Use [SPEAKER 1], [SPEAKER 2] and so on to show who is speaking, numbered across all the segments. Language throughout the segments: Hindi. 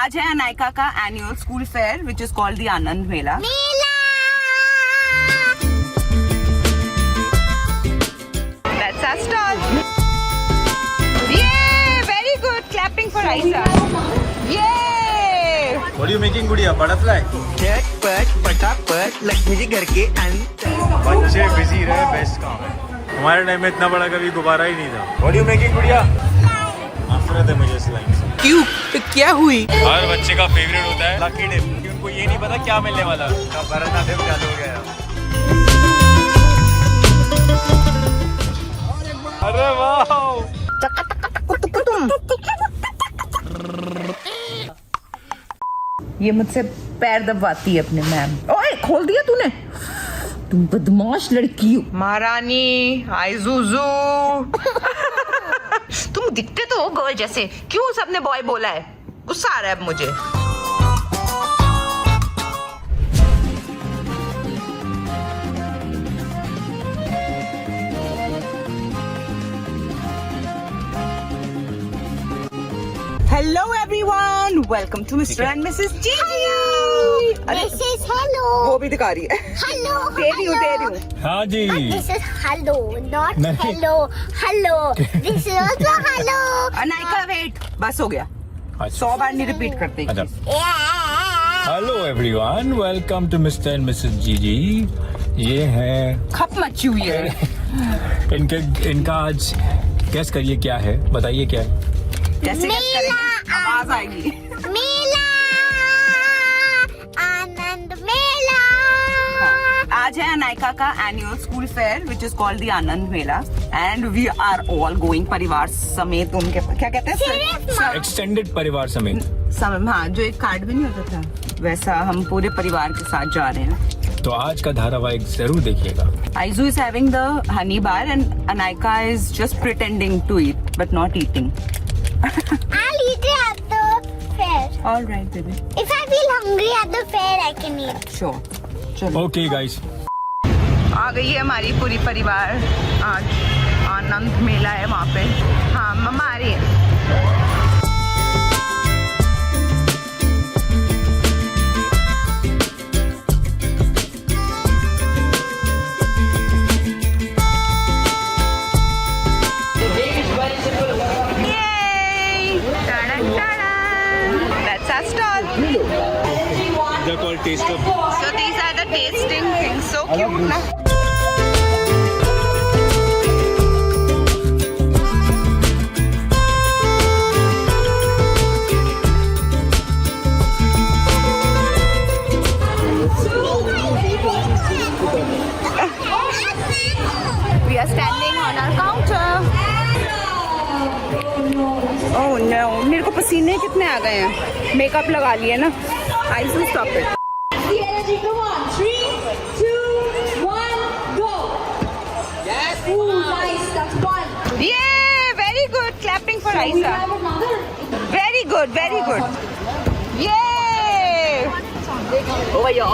[SPEAKER 1] आज है अनायका का annual school fair which is called the Anand Mela. That's our stall. Yay! Very good. Clapping for Aisa. Yay!
[SPEAKER 2] What are you making, गुड़िया? Butterfly?
[SPEAKER 3] झटपट पटापट लक्ष्मी जी घर के
[SPEAKER 2] बच्चे बिजी रहे, बेस्ट काम है। हमारे टाइम में इतना बड़ा कभी गुब्बारा ही नहीं था। What are you making, गुड़िया? नफरत है मुझे स्लाइम से।
[SPEAKER 3] क्यों? तो क्या हुई?
[SPEAKER 2] हर बच्चे का फेवरेट होता है लकी डिप, क्योंकि उनको ये नहीं पता क्या मिलने वाला है। अब भरतनाट्यम चालू हो गया। अरे वाह!
[SPEAKER 1] ये मुझसे पैर दबाती है अपने मैम। ओए खोल दिया तूने, तुम बदमाश लड़की हो। महारानी आइजुजू तुम दिखते तो हो गर्ल जैसे, क्यों सबने बॉय बोला है? गुस्सा आ रहा है अब मुझे। Hello everyone, welcome to Mr. and Mrs. Gigi.
[SPEAKER 4] This is hello.
[SPEAKER 1] वो भी दिखा रही है।
[SPEAKER 4] Hello.
[SPEAKER 1] दे रही हूँ।
[SPEAKER 2] हाँ जी।
[SPEAKER 4] This is hello, not
[SPEAKER 2] नहीं।
[SPEAKER 4] hello. Hello. This is also hello.
[SPEAKER 1] Anayka wait, बस हो गया। 100 बार नहीं रिपीट करते।
[SPEAKER 4] Yeah.
[SPEAKER 2] Hello everyone, welcome to Mr and Mrs GG. ये है
[SPEAKER 1] खप मची हुई है।
[SPEAKER 2] इनका आज गेस करिए क्या है, बताइए क्या है।
[SPEAKER 1] कैसे guess करेंगे? आवाज आएगी।
[SPEAKER 4] मेला, आनंद मेला।
[SPEAKER 1] आज है अनायका का annual school fair which is called the Anand Mela and we are all going परिवार समेत। उनके क्या कहते हैं,
[SPEAKER 2] एक्सटेंडेड परिवार समेत।
[SPEAKER 1] हाँ, जो एक कार्ड भी नहीं होता था वैसा हम पूरे परिवार के साथ जा रहे हैं।
[SPEAKER 2] तो आज का धारावाहिक जरूर देखिएगा।
[SPEAKER 1] Aizu is having the honey bar and Anaika is just pretending to eat but not eating.
[SPEAKER 4] I'll eat it at the fair.
[SPEAKER 1] All right, baby.
[SPEAKER 4] If I feel hungry at the fair, I can eat.
[SPEAKER 1] Sure. चलो।
[SPEAKER 2] ओके गाइस,
[SPEAKER 1] आ गई है हमारी पूरी परिवार। आज आनंद मेला है वहाँ पे। हाँ, मम्मा आ रही है। Yay! Ta-da-ta-da! That's our stall.
[SPEAKER 2] they're called taste of
[SPEAKER 1] So these are the tasting things. So cute, na? We are standing on our counter. Oh no, मेरे को पसीने कितने आ गए हैं। मेकअप लगा लिया ना। I will stop it.
[SPEAKER 5] The energy, come on. 3, 2, 1, go. Yes. Ooh, nice. That's one.
[SPEAKER 1] Yeah, very good. Clapping for
[SPEAKER 5] We
[SPEAKER 1] Aisa.
[SPEAKER 5] have another.
[SPEAKER 1] Very good, very good. Yay! Oh yeah.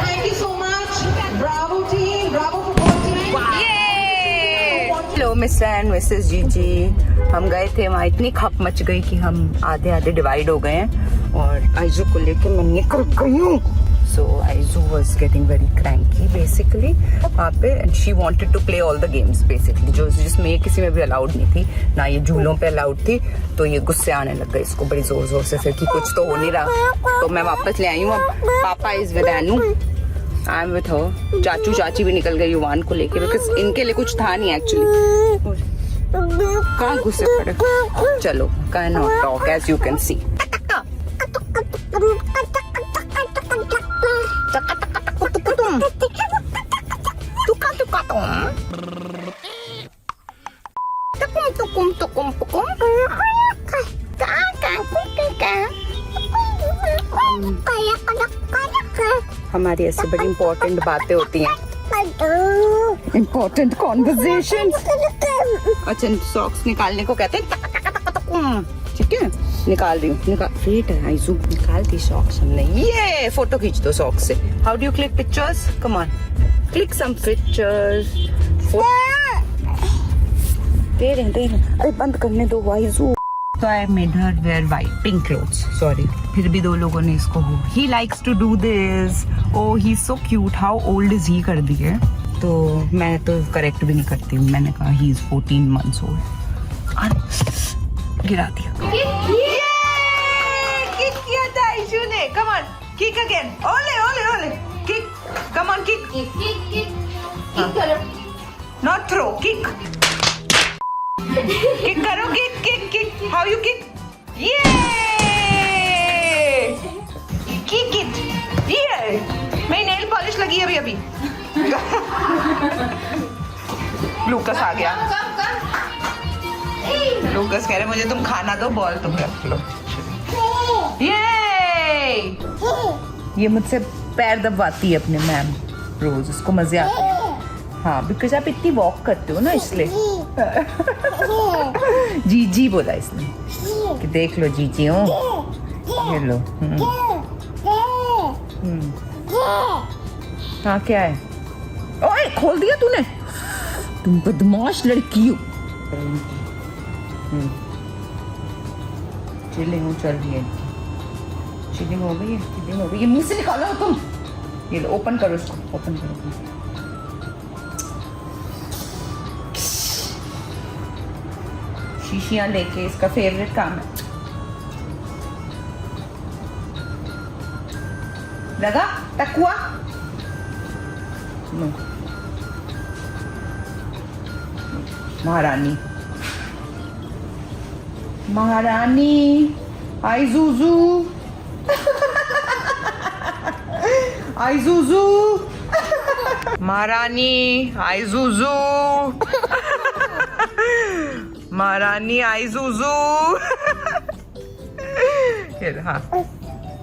[SPEAKER 5] Thank you so much. Bravo team. Bravo for team.
[SPEAKER 1] Yay! Hello, Mr. and Mrs. Gigi. हम गए थे वहाँ, इतनी खप मच गई कि हम आधे आधे डिवाइड हो गए हैं और आइजू को लेके मैं निकल गई हूँ। So Aizu was getting very cranky basically वहाँ पे and she wanted to play all the games basically जिसमें ये किसी में भी अलाउड नहीं थी, ना ये झूलों पे अलाउड थी। तो ये गुस्से आने लग गए इसको बड़ी जोर जोर से फिर कि कुछ तो हो नहीं रहा। तो मैं वापस ले आई हूँ। अब पापा is with Anu, I am with her. चाचू चाची भी निकल गए युवान को लेके बिकॉज इनके लिए कुछ था नहीं एक्चुअली। कहाँ गुस्से पड़े। चलो, can not talk as you can see. हमारी ऐसी बड़ी इम्पोर्टेंट बातें होती हैं, इम्पोर्टेंट कॉन्वर्सेशन। अच्छा, सॉक्स निकालने को कहते हैं। ठीक है, निकाल रही हूँ। निकाल, वेट है आइजू, निकाल दी सॉक्स हमने। ये फोटो खींच दो सॉक्स से। How do you click pictures? Come on, click some pictures. दे रहे। अरे बंद करने दो आइजू। तो I made her wear white pink clothes, sorry. फिर भी 2 लोगों ने इसको ही likes to do this, oh he is so cute, how old is he कर दिए। तो मैं तो करेक्ट भी नहीं करती हूँ, मैंने कहा ही इज 14 months old। गिरा दिया। किक किया था आयशु ने, कम ऑन किक अगेन, ओले ओले ओले, kick, come on kick,
[SPEAKER 5] kick करो।
[SPEAKER 1] नॉट थ्रो, किक, किक करो, kick kick kick, how you kick, ये किक इट, ये मेरी नेल पॉलिश लगी अभी अभी। लूकस आ गया, लूकस कह रहे मुझे तुम खाना दो, बॉल तुम रख लो। ये मुझसे पैर दबाती है अपने मैम रोज, उसको मजे आते हैं। हाँ, बिकॉज आप इतनी वॉक करते हो ना, इसलिए। जीजी बोला इसने कि देख लो जीजी हो, ये लो। हाँ क्या है, ओए खोल दिया तूने, तुम बदमाश लड़की हो। चिलिंग हो चल रही है, चिलिंग हो गई है, चिलिंग हो गई, ये मुंह से निकालो तुम। ये लो, ओपन करो इसको, ओपन करो। शीशियां लेके, इसका फेवरेट काम है। लगा टकुआ, महारानी, महारानी, आई जूजू, आई जूजू, महारानी, आई जूजू, महारानी, आई जूजू। हाँ,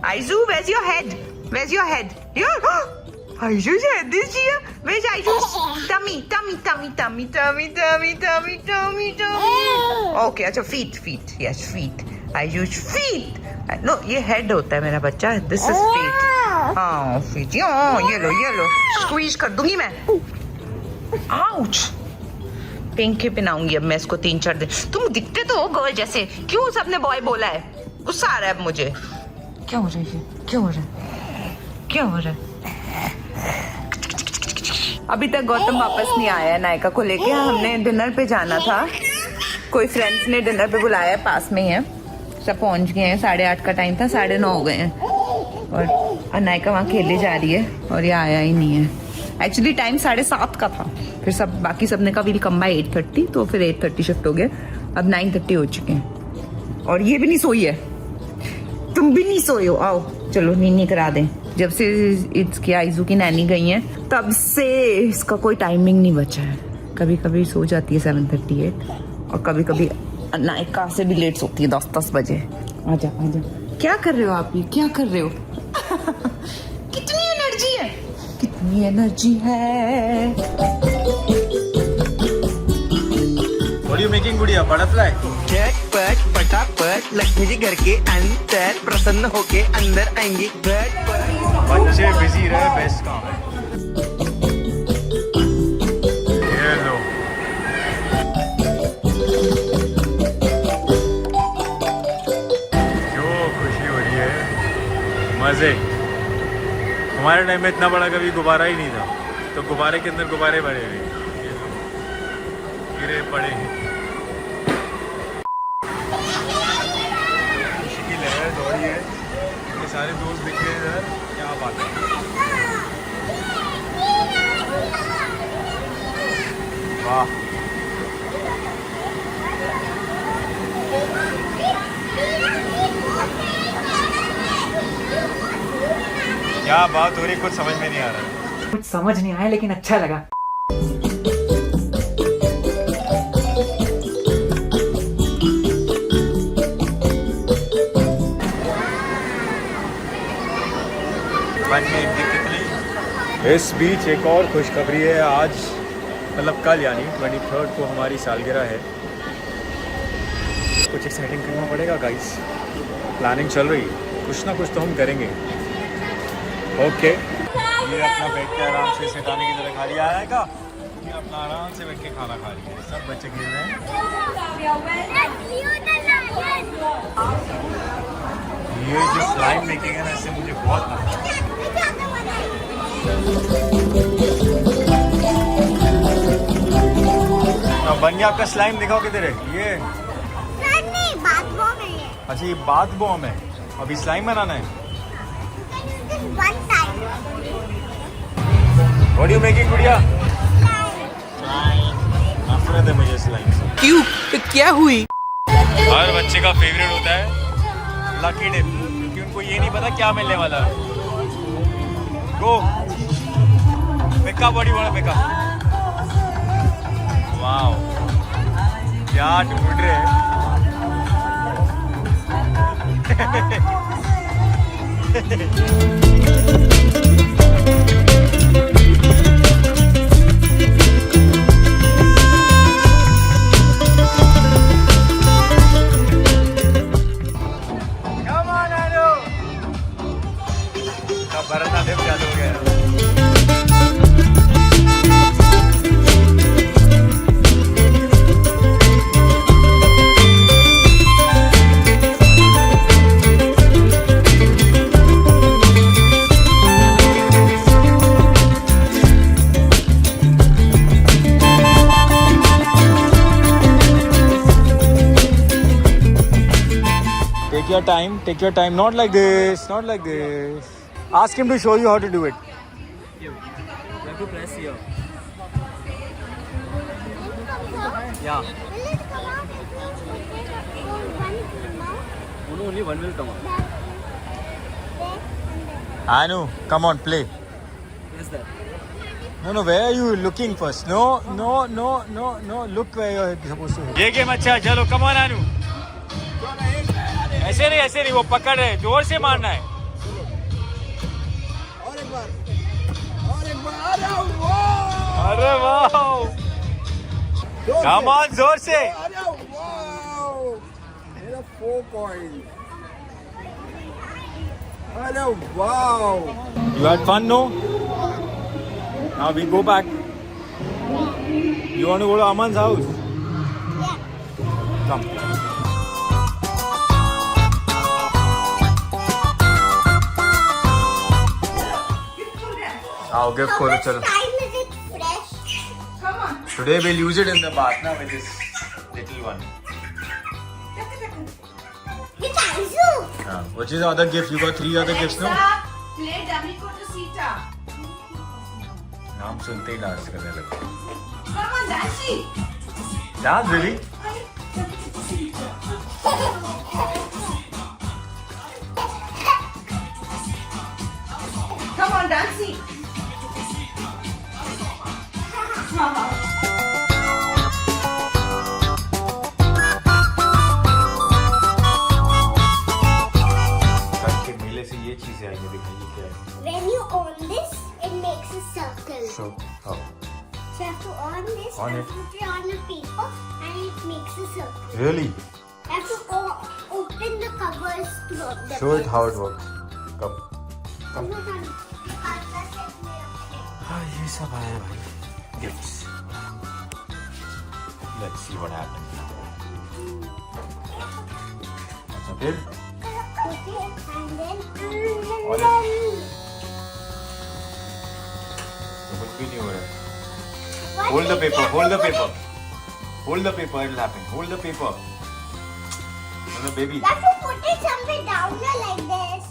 [SPEAKER 1] Aizu, where's your head? Where's your head? Your Aizu's head is here. Where's Aizu's tummy? Tummy, tummy, tummy, tummy, tummy, tummy, tummy, tummy. Okay, अच्छा feet, feet. Yes, feet. Aizu's feet. No, ये head होता है मेरा बच्चा. This is feet. हाँ, feet. ये लो. Squeeze कर दूंगी मैं. Ouch. पिंक ही पहनाऊंगी अब मैं इसको 3-4 दिन। तुम दिखते तो हो गर्ल जैसे, क्यों सबने बॉय बोला है? गुस्सा आ रहा है अब मुझे। क्या हो रहा है ये? क्या हो रहा है? अभी तक गौतम वापस नहीं आया नायका को लेके। हमने डिनर पे जाना था, कोई फ्रेंड्स ने डिनर पे बुलाया है, पास में ही है, सब पहुंच गए हैं। 8:30 का टाइम था, 9:30 हो गए हैं और नायका वहाँ खेलने जा रही है और ये आया ही नहीं है। एक्चुअली टाइम 7:30 का था, फिर सब बाकी सबने कहा विल कम बाय 8:30, तो फिर 8:30 शिफ्ट हो गए। अब 9:30 हो चुके हैं और ये भी नहीं सोई है। तुम भी नहीं सोए हो, आओ चलो नीनी करा दें। जब से इसकी आइजू की नैनी गई है तब से इसका कोई टाइमिंग नहीं बचा है। कभी कभी सो जाती है 7:38 और कभी कभी नायका से भी लेट सोती है 10 बजे। आजा क्या कर रहे हो आप? ये क्या कर रहे हो? कितनी एनर्जी है।
[SPEAKER 2] What are you making गुड़िया? बटरफ्लाई?
[SPEAKER 3] झटपट पटापट लक्ष्मी जी घर के अंदर प्रसन्न होके अंदर आएंगी।
[SPEAKER 2] बच्चे बिजी रहे, बेस्ट काम है। ये लो। क्यों खुशी हो रही है? मजे। हमारे टाइम में इतना बड़ा कभी गुब्बारा ही नहीं था, तो गुब्बारे के अंदर गुब्बारे भरे हुए गिरे पड़े हैं। खुशी की लहर दौड़ी है, ये सारे दोस्त दिख रहे हैं इधर, क्या बात है। वाह, क्या बात हो रही, कुछ समझ में नहीं आ रहा।
[SPEAKER 6] कुछ समझ नहीं आया लेकिन अच्छा लगा।
[SPEAKER 2] इस बीच एक और खुशखबरी है। आज मतलब कल यानी 23rd को हमारी सालगिरह है। कुछ एक्साइटिंग करना पड़ेगा गाइस, प्लानिंग चल रही है, कुछ ना कुछ तो हम करेंगे। ओके, ये अपना बैठ के आराम से शैतानी की तरह खा लिया आएगा, ये अपना आराम से बैठ के खाना खा रही है। सब बच्चे खेल रहे हैं। ये जो स्लाइम मेकिंग है ना, इससे मुझे बहुत बन गया आपका स्लाइम। दिखाओ किधर है ये?
[SPEAKER 4] नहीं, बात वो में है।
[SPEAKER 2] अच्छा, ये बाथ बॉम्ब है, अभी स्लाइम बनाना है।
[SPEAKER 4] One time.
[SPEAKER 2] What you making गुड़िया? नफरत है मुझे स्लाइम से।
[SPEAKER 3] क्यों? तो क्या हुई?
[SPEAKER 2] हर बच्चे का फेवरेट होता है लकी डिप, क्योंकि उनको ये नहीं पता क्या मिलने वाला है। गो पिका बॉडी वाला पिका। वाओ, क्या ढूंढ रहे हैं। भरतनाट्यम चालू हो गया। Take your time, not like this, not like this. Ask him to show you how to do it.
[SPEAKER 7] You have to press here. Yeah.
[SPEAKER 4] Will it come out if we put it on one now?
[SPEAKER 7] Only one will come out.
[SPEAKER 2] Anu, come on, play.
[SPEAKER 7] Press that.
[SPEAKER 2] No, where are you looking first? No, look where you're supposed to. ये गेम अच्छा है, चलो, come on, Anu. ऐसे नहीं, वो पकड़ रहे, जोर से मारना है।
[SPEAKER 3] और एक बार,
[SPEAKER 2] अरे वाह, come on, जोर से।
[SPEAKER 3] अरे वाओ, मेरा 4 पॉइंट। अरे wow,
[SPEAKER 2] You had fun, no? Now we go back. You want to go to Aman's house?
[SPEAKER 4] Yeah.
[SPEAKER 2] Come. आओ गिफ्ट खोलो, चलो।
[SPEAKER 4] Time is it fresh?
[SPEAKER 2] Today we'll use it in the bath now with this little one.
[SPEAKER 4] It's Aizu.
[SPEAKER 2] Which is the other gift? You got 3 other gifts, no?
[SPEAKER 1] Play dummy को to Sita.
[SPEAKER 2] नाम सुनते ही डांस करने लगे।
[SPEAKER 1] Come on, Dancy.
[SPEAKER 2] Dance, baby.
[SPEAKER 1] Come on, Dancy.
[SPEAKER 2] के मेले से ये चीजें आएंगी, दिखाइए क्या है।
[SPEAKER 4] When you on this, it makes a circle.
[SPEAKER 2] So, how?
[SPEAKER 4] So you have to on this
[SPEAKER 2] On
[SPEAKER 4] and
[SPEAKER 2] it.
[SPEAKER 4] put it on the paper and it makes a circle.
[SPEAKER 2] Really?
[SPEAKER 4] You have to open the covers to open the
[SPEAKER 2] Show it how it works. Come. हाँ, ये सब आया भाई, gifts. Let's see what happens now. अच्छा, फिर
[SPEAKER 4] And then
[SPEAKER 2] तो कुछ भी नहीं हो रहा है। Hold the paper, hold the paper. Hold the paper, it'll happen. Hold the paper. No, baby.
[SPEAKER 4] you have to put it somewhere down there like this.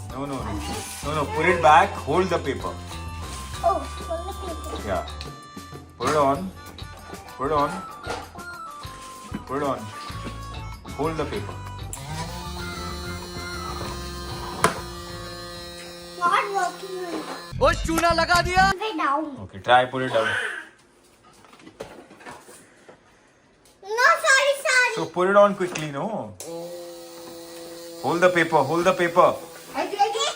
[SPEAKER 2] No. Put it back. Hold the paper.
[SPEAKER 4] Oh, hold the paper.
[SPEAKER 2] Yeah. Put it on. Put it on. Put it on. Hold the paper.
[SPEAKER 4] Not working.
[SPEAKER 3] वो चूना लगा दिया।
[SPEAKER 4] Way down.
[SPEAKER 2] Okay, try put it down.
[SPEAKER 4] No, sorry.
[SPEAKER 2] So put it on quickly, no? Hold the paper. Hold the paper.
[SPEAKER 4] I did it.